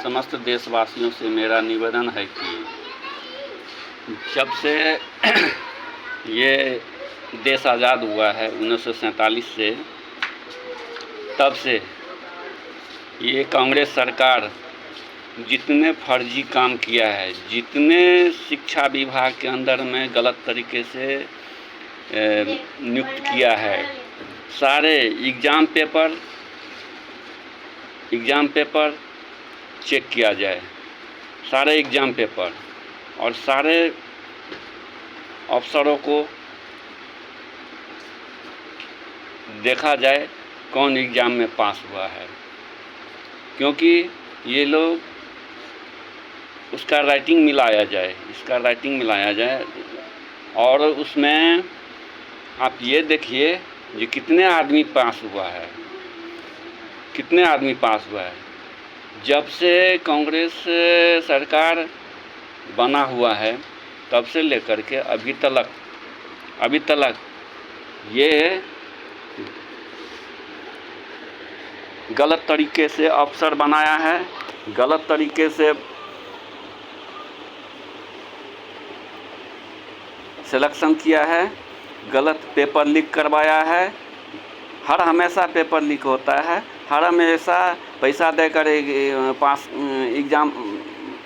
समस्त देशवासियों से मेरा निवेदन है कि जब से ये देश आज़ाद हुआ है 1947 से, तब से ये कांग्रेस सरकार जितने फर्जी काम किया है, जितने शिक्षा विभाग के अंदर में गलत तरीके से नियुक्त किया है, सारे एग्ज़ाम पेपर चेक किया जाए, सारे एग्ज़ाम पेपर, और सारे अफसरों को देखा जाए कौन एग्ज़ाम में पास हुआ है, क्योंकि ये लोग इसका राइटिंग मिलाया जाए और उसमें आप ये देखिए कि कितने आदमी पास हुआ है। जब से कांग्रेस सरकार बना हुआ है तब से लेकर के अभी तक ये गलत तरीके से अफसर बनाया है, गलत तरीके से सिलेक्शन किया है, गलत पेपर लीक करवाया है। हर हमेशा पेपर लीक होता है, हर हमेशा पैसा देकर एग्ज़ाम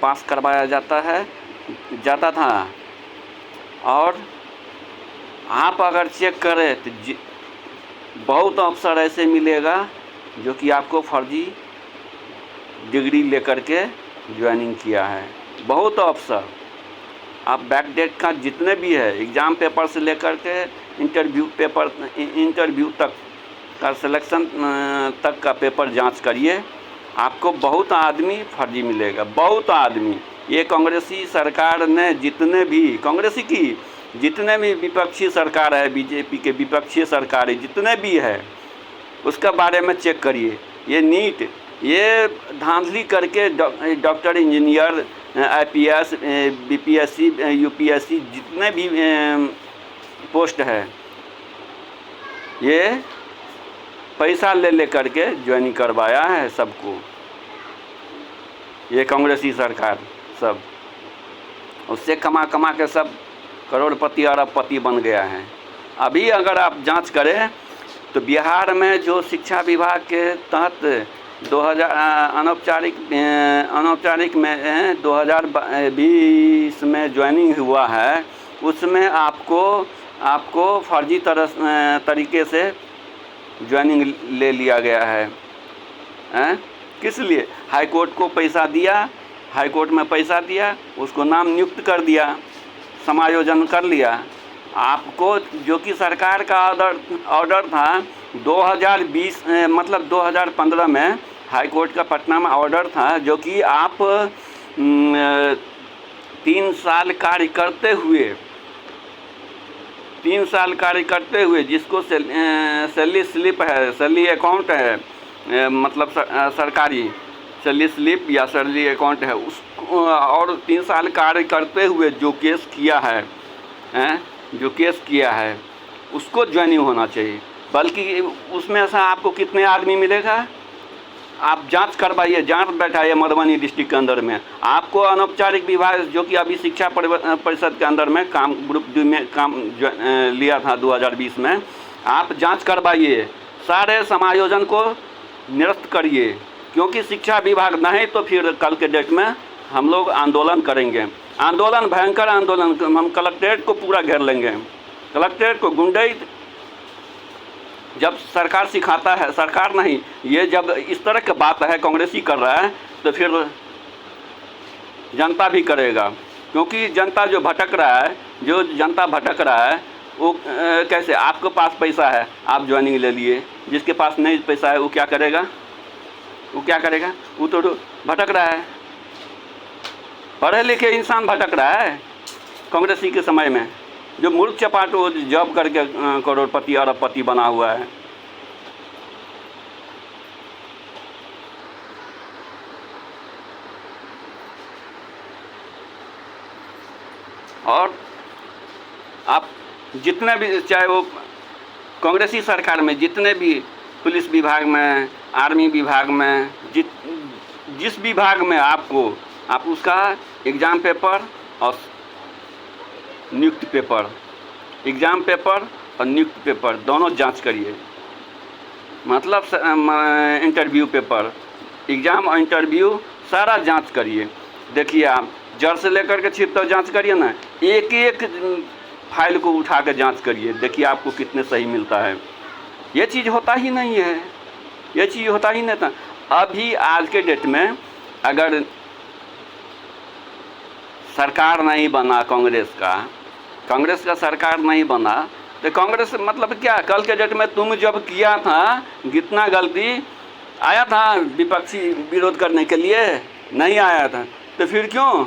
पास करवाया जाता था। और आप अगर चेक करें तो बहुत अफसर ऐसे मिलेगा जो कि आपको फर्जी डिग्री लेकर के ज्वाइनिंग किया है। बहुत अफसर, आप बैकडेट का जितने भी है एग्ज़ाम पेपर से लेकर के इंटरव्यू तक का सिलेक्शन तक का पेपर जांच करिए, आपको बहुत आदमी फर्जी मिलेगा, बहुत आदमी। ये कांग्रेसी सरकार ने जितने भी विपक्षी सरकार है, बीजेपी के विपक्षी सरकार है जितने भी है, उसका बारे में चेक करिए। ये नीट, ये धांधली करके doctor, engineer, IPS, BPSC, UPSC जितने भी पोस्ट है, ये पैसा ले करके ज्वाइन करवाया है सबको, ये कांग्रेसी सरकार सब। उससे कमा के सब करोड़पति अरबपति बन गया है। अभी अगर आप जांच करें तो बिहार में जो शिक्षा विभाग के तहत 2000 अनौपचारिक में 2020 में ज्वाइनिंग हुआ है, उसमें आपको फर्जी तरीके से ज्वाइनिंग ले लिया गया है। किस लिए? हाई कोर्ट को पैसा दिया, हाई कोर्ट में पैसा दिया, उसको नाम नियुक्त कर दिया, समायोजन कर लिया। आपको जो कि सरकार का ऑर्डर था 2020 मतलब 2015 में हाई कोर्ट का पटना में ऑर्डर था, जो कि आप 3 साल कार्य करते हुए जिसको सैलरी स्लिप है, सैलरी अकाउंट है, मतलब सरकारी सैलरी स्लिप या सैलरी अकाउंट है, उस और 3 साल कार्य करते हुए जो केस किया है उसको ज्वाइनिंग होना चाहिए। बल्कि उसमें से आपको कितने आदमी मिलेगा, आप जांच करवाइए, जांच बैठाइए मधुबनी डिस्ट्रिक्ट के अंदर में। आपको अनौपचारिक विभाग जो कि अभी शिक्षा परिषद के अंदर में काम ग्रुप 2 में काम लिया था 2020 में, आप जांच करवाइए, सारे समायोजन को निरस्त करिए, क्योंकि शिक्षा विभाग नहीं तो फिर कल के डेट में हम लोग आंदोलन करेंगे। आंदोलन, भयंकर आंदोलन, हम कलेक्ट्रेट को पूरा घेर लेंगे। कलेक्ट्रेट को गुंडई जब सरकार सिखाता है, सरकार नहीं, ये जब इस तरह की बात है कांग्रेसी कर रहा है तो फिर जनता भी करेगा। क्योंकि जनता जो भटक रहा है वो कैसे, आपके पास पैसा है आप ज्वाइनिंग ले लिए, जिसके पास नहीं पैसा है वो क्या करेगा? वो तो भटक रहा है, पढ़े लिखे इंसान भटक रहा है कांग्रेसी के समय में। जो मूर्ख चपाट वो जॉब करके करोड़पति अरबपति बना हुआ है। और आप जितने भी, चाहे वो कांग्रेसी सरकार में जितने भी पुलिस विभाग में, आर्मी विभाग में जिस विभाग में आपको आप उसका एग्ज़ाम पेपर और नियुक्ति पेपर, एग्ज़ाम पेपर और नियुक्ति पेपर दोनों जांच करिए। मतलब इंटरव्यू पेपर, एग्ज़ाम और इंटरव्यू सारा जांच करिए। देखिए आप जड़ से लेकर के छिप तक जांच करिए ना, एक एक फाइल को उठा के जांच करिए, देखिए आपको कितने सही मिलता है। ये चीज़ होता ही नहीं है, ये चीज़ होता ही नहीं था। अभी आज के डेट में अगर सरकार नहीं बना कांग्रेस का सरकार नहीं बना तो कांग्रेस मतलब क्या, कल के डेट में तुम जब किया था कितना गलती आया था विपक्षी विरोध करने के लिए, नहीं आया था, तो फिर क्यों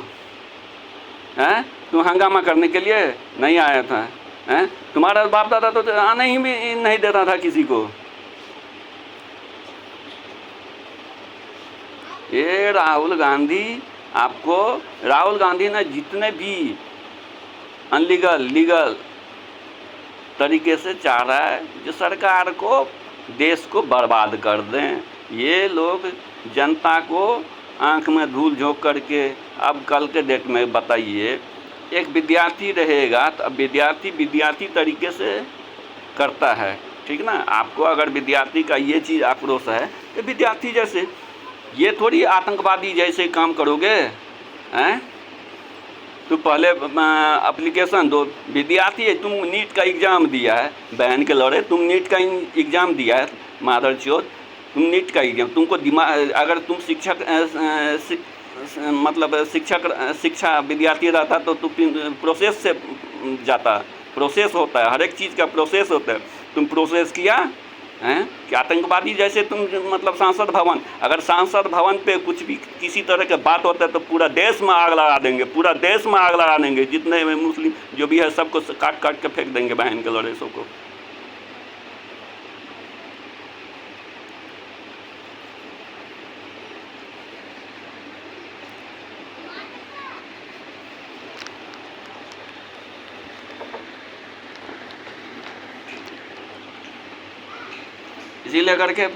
हैं तुम हंगामा करने के लिए नहीं आया था हैं? तुम्हारा बाप दादा तो आने ही भी नहीं देता था किसी को। ये राहुल गांधी ने जितने भी अनलीगल लीगल तरीके से चाह रहा है जो सरकार को देश को बर्बाद कर दें। ये लोग जनता को आंख में धूल झोंक करके, अब कल के डेट में बताइए एक विद्यार्थी रहेगा तो अब विद्यार्थी तरीके से करता है, ठीक ना। आपको अगर विद्यार्थी का ये चीज़ आक्रोश है तो विद्यार्थी जैसे, ये थोड़ी आतंकवादी जैसे काम करोगे हैं। तो पहले एप्लीकेशन दो, विद्यार्थी है, तुम नीट का एग्ज़ाम दिया है, बहन के लड़े तुम नीट का एग्ज़ाम दिया है, मादरचोद तुम नीट का एग्ज़ाम, तुमको दिमाग, अगर तुम शिक्षा विद्यार्थी रहता तो तुम प्रोसेस से जाता, प्रोसेस होता है, हर एक चीज़ का प्रोसेस होता है, तुम प्रोसेस किया हैं कि आतंकवादी जैसे तुम मतलब सांसद भवन, अगर सांसद भवन पे कुछ भी किसी तरह के बात होता है तो पूरा देश में आग लगा देंगे, पूरा देश में आग लगा देंगे, जितने मुस्लिम जो भी है सबको काट काट के फेंक देंगे बहन के लड़े सबको। इसीलिए करके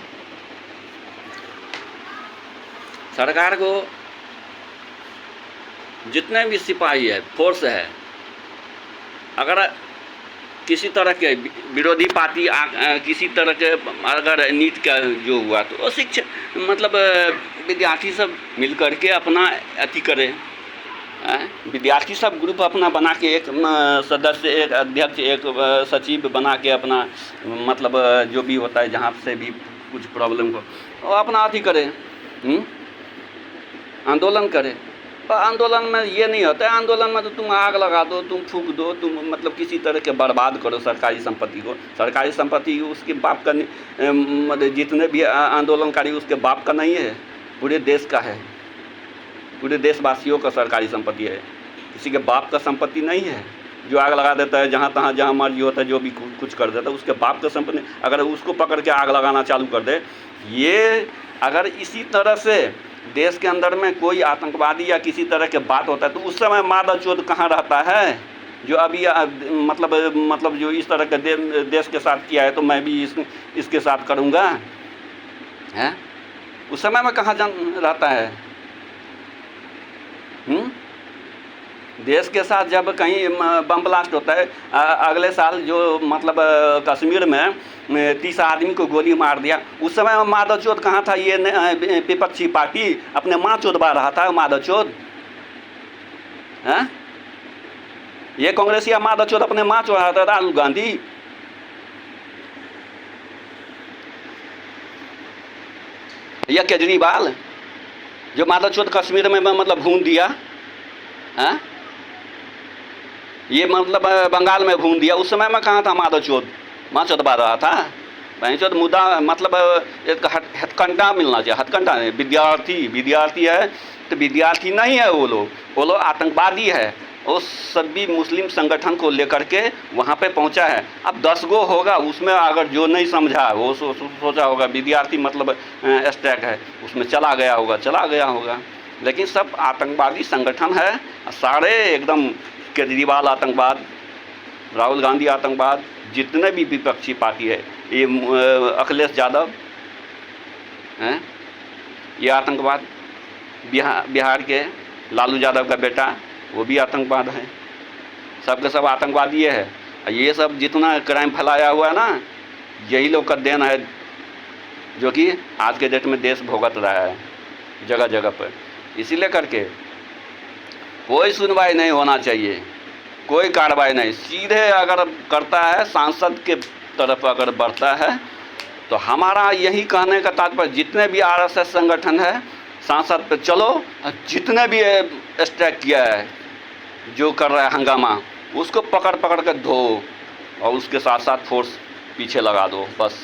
सरकार को जितने भी सिपाही है, फोर्स है, अगर किसी तरह के विरोधी पार्टी किसी तरह के अगर नीट का जो हुआ तो वो शिक्षा मतलब विद्यार्थी सब मिल करके अपना अति करे, विद्यार्थी सब ग्रुप अपना बना के एक सदस्य, एक अध्यक्ष, एक सचिव बना के अपना मतलब जो भी होता है जहाँ से भी कुछ प्रॉब्लम हो वो अपना अति करे, आंदोलन करे। तो आंदोलन में ये नहीं होता है, आंदोलन में तो तुम आग लगा दो, तुम फूंक दो, तुम मतलब किसी तरह के बर्बाद करो सरकारी संपत्ति को। सरकारी संपत्ति उसके बाप का मतलब जितने भी आंदोलनकारी उसके बाप का नहीं है, पूरे देश का है, पूरे देशवासियों का सरकारी संपत्ति है, किसी के बाप का संपत्ति नहीं है। जो आग लगा देता है जहाँ तहाँ जहाँ मर्जी होता है, जो भी कुछ कर देता है, उसके बाप का संपत्ति, अगर उसको पकड़ के आग लगाना चालू कर दे, ये अगर इसी तरह से देश के अंदर में कोई आतंकवादी या किसी तरह के बात होता है तो उस समय मादरचोद कहाँ रहता है, जो अभी मतलब जो इस तरह के देश के साथ किया है तो मैं भी इसके साथ करूँगा, हैं? उस समय में कहाँ रहता है? देश के साथ जब कहीं बम ब्लास्ट होता है, अगले साल जो मतलब कश्मीर में 30 आदमी को गोली मार दिया, उस समय मादरचोद कहाँ था? ये विपक्षी पार्टी अपने माँ चोदवा रहा था मादरचोद, हैं? ये कांग्रेसिया मादरचोद अपने माँ चोदवा रहा था, राहुल गांधी। या केजरीवाल जो मादरचोद कश्मीर में मतलब भून दिया, हैं? ये मतलब बंगाल में भून दिया, उस समय में कहाँ था मादरचोद? माँ चोदवा रहा था। बहनचोद मुद्दा मतलब एक हथकंडा मिलना चाहिए, हथकंडा नहीं, विद्यार्थी है तो विद्यार्थी नहीं है वो लोग आतंकवादी है। वो सभी मुस्लिम संगठन को लेकर के वहाँ पे पहुँचा है। अब 10 गो होगा, उसमें अगर जो नहीं समझा वो सोचा होगा विद्यार्थी मतलब स्टैक है, उसमें चला गया होगा, लेकिन सब आतंकवादी संगठन है सारे एकदम। केजरीवाल आतंकवाद, राहुल गांधी आतंकवाद, जितने भी विपक्षी पार्टी है, ये अखिलेश यादव हैं, ये आतंकवाद, बिहार के लालू यादव का बेटा, वो भी आतंकवाद है। सब के सब आतंकवादी है। ये सब जितना क्राइम फैलाया हुआ है ना, यही लोग का देन है, जो कि आज के डेट में देश भुगत रहा है जगह जगह पर। इसीलिए करके कोई सुनवाई नहीं होना चाहिए, कोई कार्रवाई नहीं। सीधे अगर करता है सांसद के तरफ अगर बढ़ता है, तो हमारा यही कहने का तात्पर्य, जितने भी आरएसएस संगठन है, सांसद पे चलो, जितने भी स्ट्राइक किया है, जो कर रहा है हंगामा, उसको पकड़ पकड़ कर धो, और उसके साथ साथ फोर्स पीछे लगा दो, बस।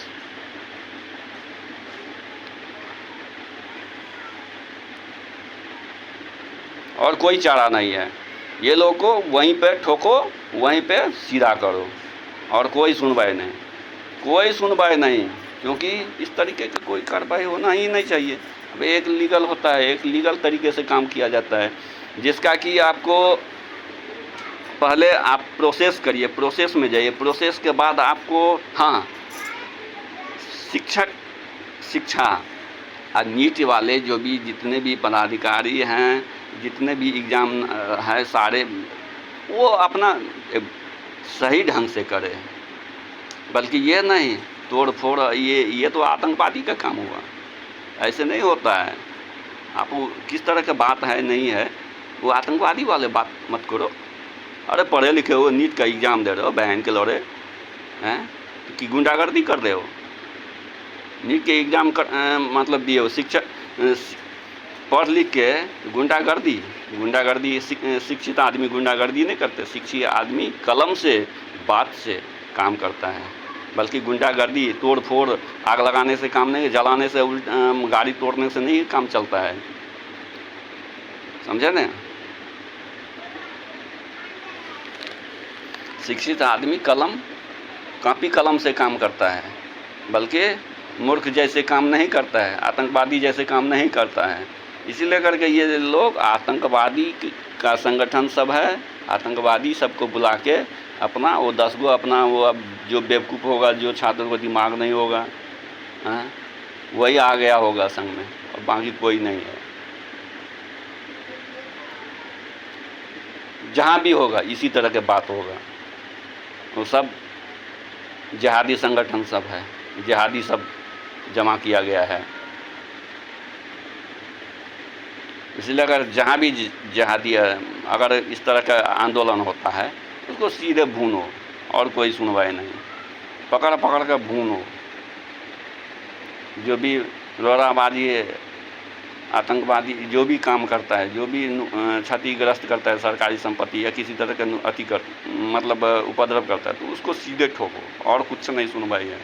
और कोई चारा नहीं है। ये लोग को वहीं पे ठोको, वहीं पे सीधा करो, और कोई सुनवाई नहीं, कोई सुनवाई नहीं, क्योंकि इस तरीके की कोई कार्रवाई होना ही नहीं चाहिए। अब एक लीगल होता है, एक लीगल तरीके से काम किया जाता है, जिसका कि आपको पहले आप प्रोसेस करिए, प्रोसेस में जाइए, प्रोसेस के बाद आपको, हाँ, शिक्षा और नीट वाले जो भी जितने भी पदाधिकारी हैं, जितने भी एग्ज़ाम है सारे, वो अपना सही ढंग से करें, बल्कि ये नहीं तोड़ फोड़, ये तो आतंकवादी का काम हुआ। ऐसे नहीं होता है। आप किस तरह का बात है नहीं है, वो आतंकवादी वाले बात मत करो। अरे पढ़े लिखे हो, नीट का एग्ज़ाम दे रहे हो, बहन के लौड़े हैं कि गुंडागर्दी कर रहे हो। नीट के एग्ज़ाम मतलब दिए हो, शिक्षा पढ़ लिख के गुंडागर्दी शिक्षित आदमी गुंडागर्दी नहीं करते। शिक्षित आदमी कलम से, बात से काम करता है, बल्कि गुंडागर्दी, तोड़ फोड़, आग लगाने से काम नहीं, जलाने से, गाड़ी तोड़ने से नहीं काम चलता है, समझे ना। शिक्षित आदमी कॉपी कलम से काम करता है, बल्कि मूर्ख जैसे काम नहीं करता है, आतंकवादी जैसे काम नहीं करता है। इसीलिए करके ये लोग आतंकवादी का संगठन सब है। आतंकवादी सबको बुला के अपना वो 10 गो अपना वो, अब जो बेवकूफ़ होगा, जो छात्र को दिमाग नहीं होगा, हाँ, वही आ गया होगा संग में, और बाकी कोई नहीं है। जहाँ भी होगा इसी तरह के बात होगा। वो सब जिहादी संगठन सब है, जिहादी सब जमा किया गया है। इसलिए अगर जहाँ भी जिहादी अगर इस तरह का आंदोलन होता है, उसको सीधे भूनो, और कोई सुनवाई नहीं, पकड़ पकड़ कर भूनो। जो भी रोराबाजी, आतंकवादी जो भी काम करता है, जो भी क्षतिग्रस्त करता है सरकारी संपत्ति या किसी तरह का मतलब उपद्रव करता है, तो उसको सीधे ठोको, और कुछ नहीं सुनवाई है।